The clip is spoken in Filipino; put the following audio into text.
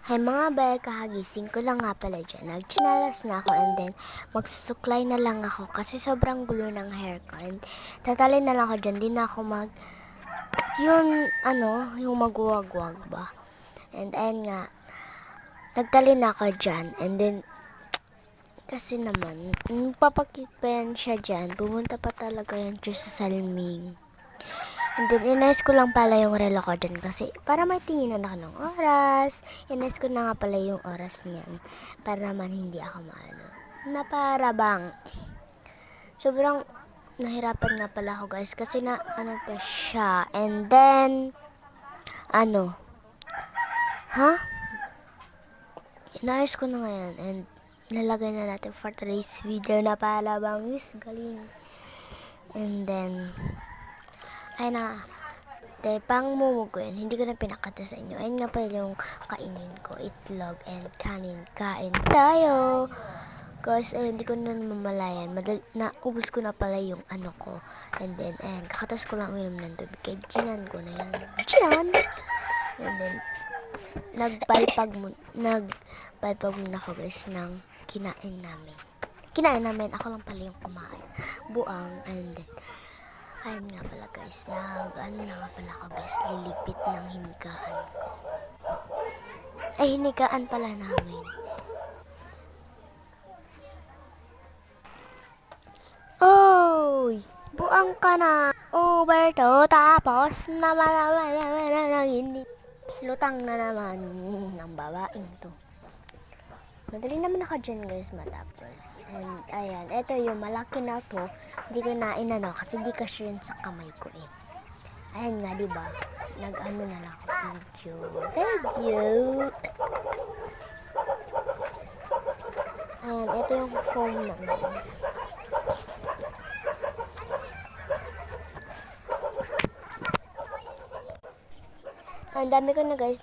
Hay mga bay, kahagising ko lang nga pala dyan. Nagchinalas na ako and then magsusuklay na lang ako kasi sobrang gulo ng hair ko. And tatalin na lang ako dyan. Di na ako yung magwawag-wag ba. And ayun nga, nagtalin na ako dyan. And then, kasi naman, papakit pa yan siya dyan. Pumunta pa talaga yan siya sa salming. And then, inayos ko lang pala yung relo ko dyan kasi para may tinginan ako ng oras. Inayos ko na nga pala yung oras niyan para naman hindi ako na para bang sobrang nahirapan nga pala ako guys kasi na pa siya. And then, inayos ko na ngayon and nalagay na natin for today's video na para bang galing. And then, ay na, dahil pang mumugo yun, hindi ko na pinakata sa inyo. Ayun nga pa yung kainin ko, itlog and kanin. Kain tayo! Guys, hindi ko na namamalayan. Naubos ko na pala yung ko. And then, kakatas ko lang uminom ng tubig. Kaya ginan ko na yan. Ginan! And then, nagpalpag muna ako guys ng kinain namin. Ako lang pala yung kumain. Buang, and then, ayun nga pala guys, na nga pala ako guys, lilipit ng hinigaan ko. Ay, hinigaan pala namin. Oy! Buang ka na! Over to, tapos naman hindi. Lutang na naman ng babaeng to. Madali naman ako dyan guys matapos. And ayan, ito yung malaki na to. Hindi ko na inano kasi di kasi yun sa kamay ko eh. Ayan nga, diba? Nag-ano na lang ako video. Ayan, ito yung phone namin. Ang dami ko na guys